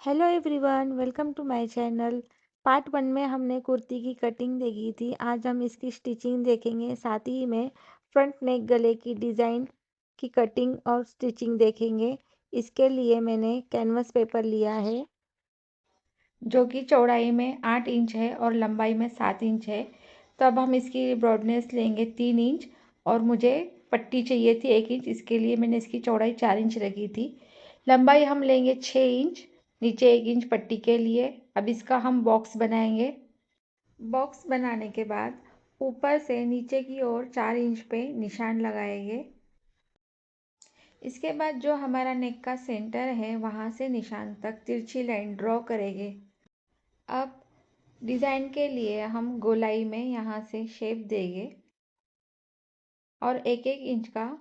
Hello everyone, welcome to my channel. Part one में हमने कुर्ती की कटिंग देखी थी। आज हम इसकी स्टिचिंग देखेंगे, साथ ही में फ्रंट नेक गले की डिज़ाइन की कटिंग और स्टिचिंग देखेंगे। इसके लिए मैंने कैनवस पेपर लिया है जो कि चौड़ाई में 8 इंच है और लंबाई में 7 इंच है। तो अब हम इसकी ब्रॉडनेस लेंगे 3 इंच और मुझे पट्टी चाहिए थी 1 इंच। इसके लिए मैंने इसकी चौड़ाई 4 इंच रखी थी। लंबाई हम लेंगे 6 इंच, नीचे 1 इंच पट्टी के लिए। अब इसका हम बॉक्स बनाएंगे। बॉक्स बनाने के बाद ऊपर से नीचे की ओर 4 इंच पे निशान लगाएंगे। इसके बाद जो हमारा नेक का सेंटर है वहाँ से निशान तक तिरछी लाइन ड्रॉ करेंगे। अब डिज़ाइन के लिए हम गोलाई में यहाँ से शेप देंगे और 1-1 इंच का,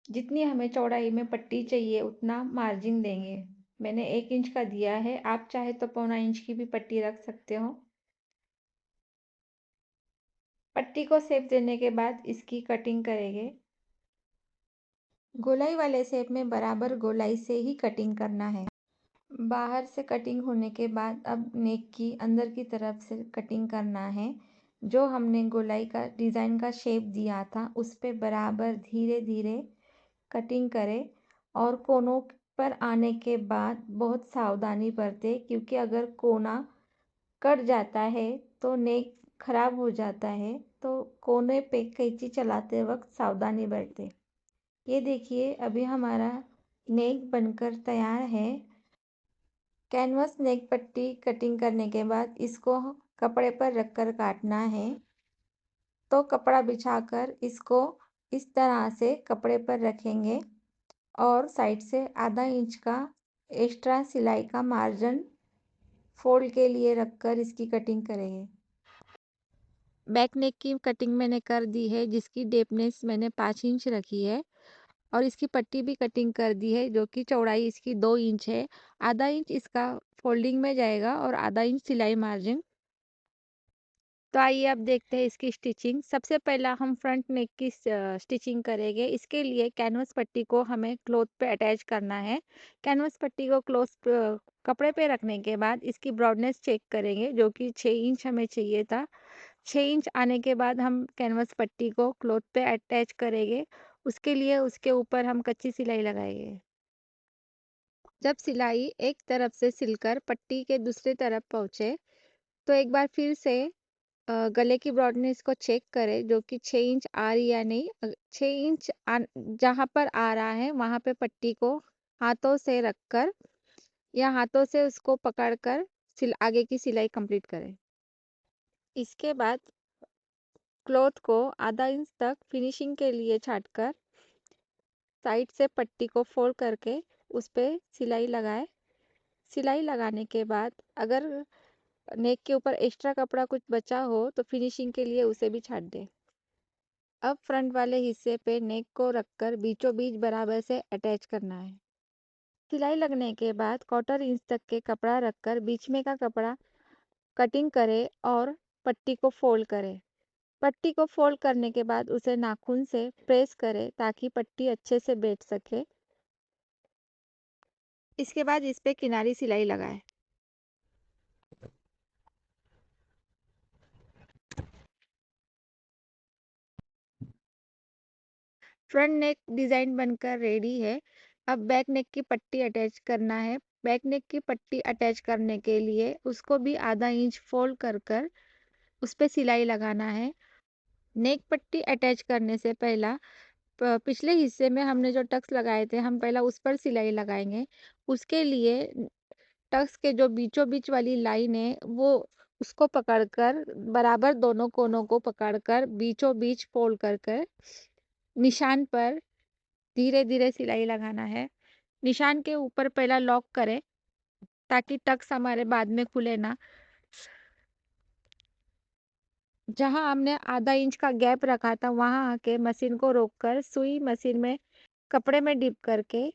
जितनी हमें चौड़ाई में पट्टी चाहिए उतना मार्जिन देंगे। मैंने 1 इंच का दिया है, आप चाहे तो 1.25 इंच की भी पट्टी रख सकते हो। पट्टी को शेप देने के बाद इसकी कटिंग करेंगे। गोलाई वाले शेप में बराबर गोलाई से ही कटिंग करना है। बाहर से कटिंग होने के बाद अब नेक की अंदर की तरफ से कटिंग करना है। जो हमने गोलाई का डिज़ाइन का शेप दिया था उस पे बराबर धीरे धीरे कटिंग करें और कोनों पर आने के बाद बहुत सावधानी बरतें, क्योंकि अगर कोना कट जाता है तो नेक खराब हो जाता है। तो कोने पे कैंची चलाते वक्त सावधानी बरतें। ये देखिए, अभी हमारा नेक बनकर तैयार है। कैनवस नेक पट्टी कटिंग करने के बाद इसको कपड़े पर रखकर काटना है। तो कपड़ा बिछाकर इसको इस तरह से कपड़े पर रखेंगे और साइड से आधा इंच का एक्स्ट्रा सिलाई का मार्जिन फोल्ड के लिए रखकर इसकी कटिंग करेंगे। बैक नेक की कटिंग मैंने कर दी है, जिसकी डेपनेस मैंने 5 इंच रखी है और इसकी पट्टी भी कटिंग कर दी है, जो कि चौड़ाई इसकी 2 इंच है। आधा इंच इसका फोल्डिंग में जाएगा और आधा इंच सिलाई मार्जिन। तो आइए अब देखते हैं इसकी स्टिचिंग। सबसे पहला हम फ्रंट नेक की स्टिचिंग करेंगे। इसके लिए कैनवस पट्टी को हमें क्लॉथ पे अटैच करना है। कैनवस पट्टी को क्लॉथ कपड़े पे रखने के बाद इसकी ब्रॉडनेस चेक करेंगे, जो कि 6 इंच हमें चाहिए था। 6 इंच आने के बाद हम कैनवस पट्टी को क्लॉथ पे अटैच करेंगे। उसके लिए उसके ऊपर हम कच्ची सिलाई लगाएंगे। जब सिलाई एक तरफ से सिलकर पट्टी के दूसरी तरफ पहुंचे तो एक बार फिर से गले की ब्रॉडनेस को चेक करें, जो कि 6 इंच आ रही है या नहीं। 6 इंच जहाँ पर आ रहा है वहाँ पे पट्टी को हाथों से रखकर या हाथों से उसको पकड़कर आगे की सिलाई कंप्लीट करें। इसके बाद क्लॉथ को आधा इंच तक फिनिशिंग के लिए छाटकर साइड से पट्टी को फोल्ड करके उस पर सिलाई लगाए। सिलाई लगाने के बाद अगर नेक के ऊपर एक्स्ट्रा कपड़ा कुछ बचा हो तो फिनिशिंग के लिए उसे भी छाट दें। अब फ्रंट वाले हिस्से पे नेक को रखकर बीचों बीच बराबर से अटैच करना है। सिलाई लगने के बाद 1/4 इंच तक के कपड़ा रखकर बीच में का कपड़ा कटिंग करें और पट्टी को फोल्ड करें। पट्टी को फोल्ड करने के बाद उसे नाखून से प्रेस करें ताकि पट्टी अच्छे से बैठ सके। इसके बाद इस पे किनारी सिलाई लगाएं। फ्रंट नेक डिज़ाइन बनकर रेडी है। अब बैक नेक की पट्टी अटैच करना है। बैक नेक की पट्टी अटैच करने के लिए उसको भी आधा इंच फोल्ड कर कर उस पे सिलाई लगाना है। नेक पट्टी अटैच करने से पहला पिछले हिस्से में हमने जो टक्स लगाए थे हम पहला उस पर सिलाई लगाएंगे। उसके लिए टक्स के जो बीचों बीच वाली लाइन है वो उसको पकड़कर बराबर दोनों कोनों को पकड़कर बीचों बीच फोल्ड कर कर निशान पर धीरे धीरे सिलाई लगाना है। निशान के ऊपर पहला लॉक करें ताकि टक्स हमारे बाद में खुले ना। जहां हमने आधा इंच का गैप रखा था वहां आके मशीन को रोककर सुई मशीन में कपड़े में डिप करके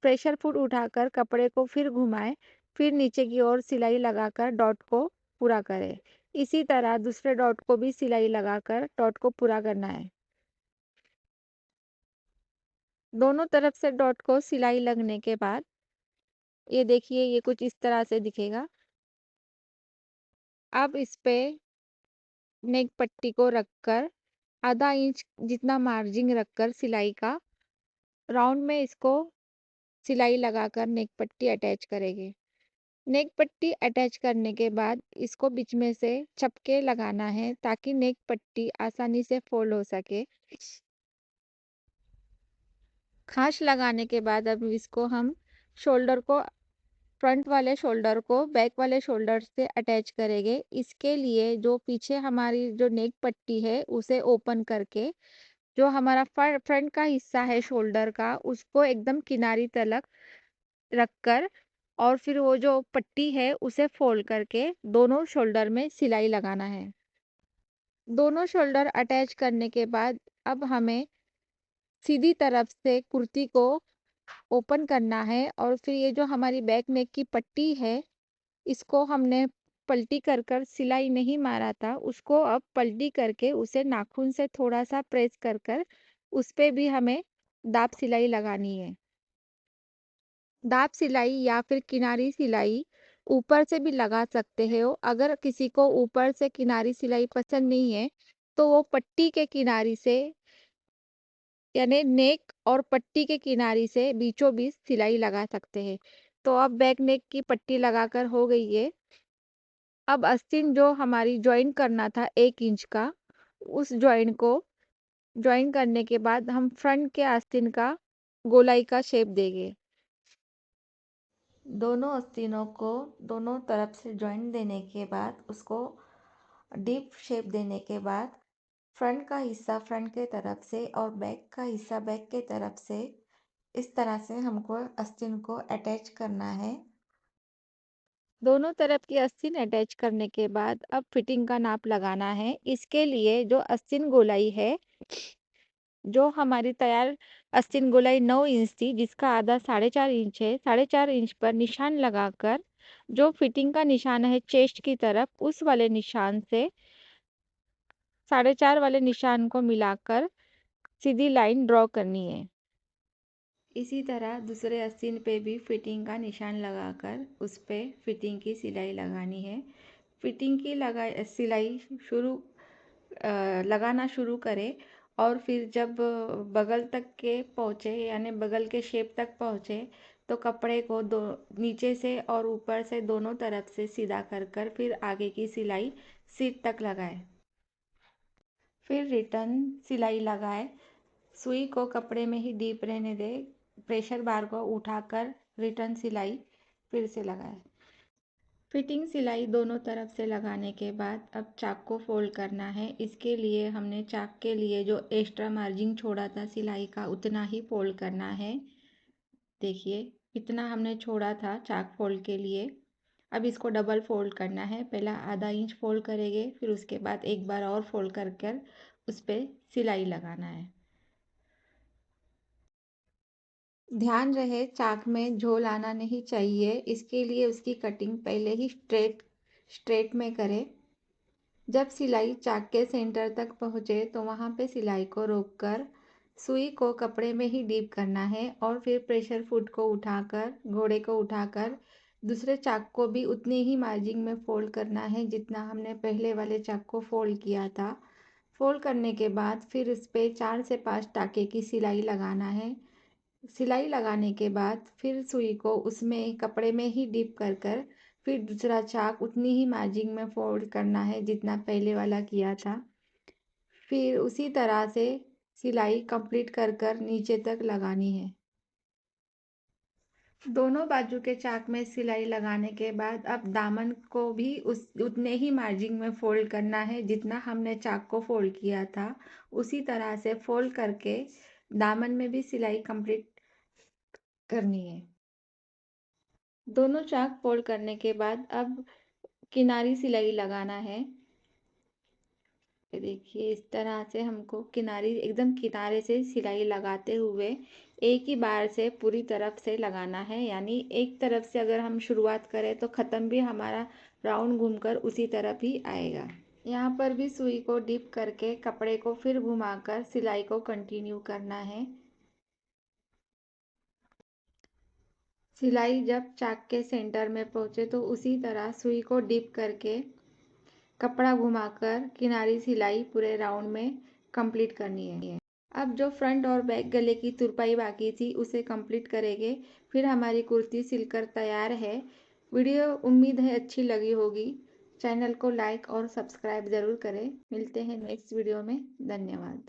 प्रेशर फुट उठाकर कपड़े को फिर घुमाएं। फिर नीचे की ओर सिलाई लगाकर डॉट को पूरा करें। इसी तरह दूसरे डॉट को भी सिलाई लगाकर डॉट को पूरा करना है। दोनों तरफ से डॉट को सिलाई लगने के बाद ये देखिए, ये कुछ इस तरह से दिखेगा। अब इस पे नेक पट्टी को रखकर आधा इंच जितना मार्जिन रखकर सिलाई का राउंड में इसको सिलाई लगाकर नेक पट्टी अटैच करेंगे। नेक पट्टी अटैच करने के बाद इसको बीच में से चपके लगाना है ताकि नेक पट्टी आसानी से फोल्ड हो सके। खांच लगाने के बाद अब इसको हम शोल्डर को फ्रंट वाले शोल्डर को बैक वाले शोल्डर से अटैच करेंगे। इसके लिए जो पीछे हमारी जो नेक पट्टी है उसे ओपन करके जो हमारा फ्रंट का हिस्सा है शोल्डर का उसको एकदम किनारी तलक रखकर और फिर वो जो पट्टी है उसे फोल्ड करके दोनों शोल्डर में सिलाई लगाना है। दोनों शोल्डर अटैच करने के बाद अब हमें सीधी तरफ से कुर्ती को ओपन करना है और फिर ये जो हमारी बैक नेक की पट्टी है इसको हमने पलटी कर कर सिलाई नहीं मारा था, उसको अब पलटी करके उसे नाखून से थोड़ा सा प्रेस कर कर उस पे भी हमें दाब सिलाई लगानी है। दाब सिलाई या फिर किनारी सिलाई ऊपर से भी लगा सकते हो। अगर किसी को ऊपर से किनारी सिलाई पसंद नहीं है तो वो पट्टी के किनारी से यानी नेक और पट्टी के किनारी से बीचों बीच सिलाई लगा सकते हैं। तो अब बैक नेक की पट्टी लगाकर हो गई है। अब आस्तीन जो हमारी जॉइन करना था 1 इंच का, उस जॉइन को जॉइन करने के बाद हम फ्रंट के आस्तीन का गोलाई का शेप देंगे। दोनों आस्तीनों को दोनों तरफ से जॉइन देने के बाद उसको डीप शेप देने के बाद फ्रंट का हिस्सा फ्रंट के तरफ से और बैक का हिस्सा बैक के तरफ से इस तरह से हमको आस्तीन को अटैच करना है। दोनों तरफ की आस्तीन अटैच करने के बाद अब फिटिंग का नाप लगाना है। इसके लिए जो आस्तीन गोलाई है, जो हमारी तैयार आस्तीन गोलाई 9 इंच थी जिसका आधा 4.5 इंच है, 4.5 इंच पर निशान लगाकर जो फिटिंग का निशान है चेस्ट की तरफ उस वाले निशान से 4.5 वाले निशान को मिलाकर सीधी लाइन ड्रॉ करनी है। इसी तरह दूसरे आस्तीन पे भी फिटिंग का निशान लगाकर उस पे फिटिंग की सिलाई लगानी है। फिटिंग की सिलाई लगाना शुरू करें और फिर जब बगल तक के पहुँचे यानी बगल के शेप तक पहुँचे तो कपड़े को दो नीचे से और ऊपर से दोनों तरफ से सीधा कर कर फिर आगे की सिलाई सीट तक लगाएं। फिर रिटर्न सिलाई लगाएं। सुई को कपड़े में ही डीप रहने दें। प्रेशर बार को उठाकर रिटर्न सिलाई फिर से लगाएं। फिटिंग सिलाई दोनों तरफ से लगाने के बाद अब चाक को फोल्ड करना है। इसके लिए हमने चाक के लिए जो एक्स्ट्रा मार्जिन छोड़ा था सिलाई का उतना ही फोल्ड करना है। देखिए इतना हमने छोड़ा था चाक फोल्ड के लिए। अब इसको डबल फोल्ड करना है। पहला आधा इंच फोल्ड करेंगे फिर उसके बाद एक बार और फोल्ड कर कर उस पर सिलाई लगाना है। ध्यान रहे चाक में झोल आना नहीं चाहिए, इसके लिए उसकी कटिंग पहले ही स्ट्रेट में करें। जब सिलाई चाक के सेंटर तक पहुँचे तो वहाँ पे सिलाई को रोककर सुई को कपड़े में ही डीप करना है और फिर प्रेशर फुट को उठाकर घोड़े को उठाकर दूसरे चाक को भी उतने ही मार्जिन में फोल्ड करना है जितना हमने पहले वाले चाक को फोल्ड किया था। फोल्ड करने के बाद फिर इस पे 4 से 5 टाके की सिलाई लगाना है। सिलाई लगाने के बाद फिर सुई को उसमें कपड़े में ही डिप कर कर फिर दूसरा चाक उतनी ही मार्जिन में फोल्ड करना है जितना पहले वाला किया था। फिर उसी तरह से सिलाई कंप्लीट कर कर नीचे तक लगानी है। दोनों बाजू के चाक में सिलाई लगाने के बाद अब दामन को भी उतने ही मार्जिन में फोल्ड करना है जितना हमने चाक को फोल्ड किया था। उसी तरह से फोल्ड करके दामन में भी सिलाई कंप्लीट करनी है। दोनों चाक फोल्ड करने के बाद अब किनारी सिलाई लगाना है। ये देखिए इस तरह से हमको किनारी एकदम किनारे से सिलाई लगाते हुए एक ही बार से पूरी तरफ से लगाना है। यानी एक तरफ से अगर हम शुरुआत करें तो ख़त्म भी हमारा राउंड घूमकर उसी तरफ ही आएगा। यहाँ पर भी सुई को डिप करके कपड़े को फिर घुमाकर सिलाई को कंटिन्यू करना है। सिलाई जब चाक के सेंटर में पहुंचे तो उसी तरह सुई को डिप करके कपड़ा घुमाकर किनारी सिलाई पूरे राउंड में कंप्लीट करनी है। अब जो फ्रंट और बैक गले की तुरपाई बाकी थी उसे कंप्लीट करेंगे। फिर हमारी कुर्ती सिलकर तैयार है। वीडियो उम्मीद है अच्छी लगी होगी। चैनल को लाइक और सब्सक्राइब ज़रूर करें। मिलते हैं नेक्स्ट वीडियो में। धन्यवाद।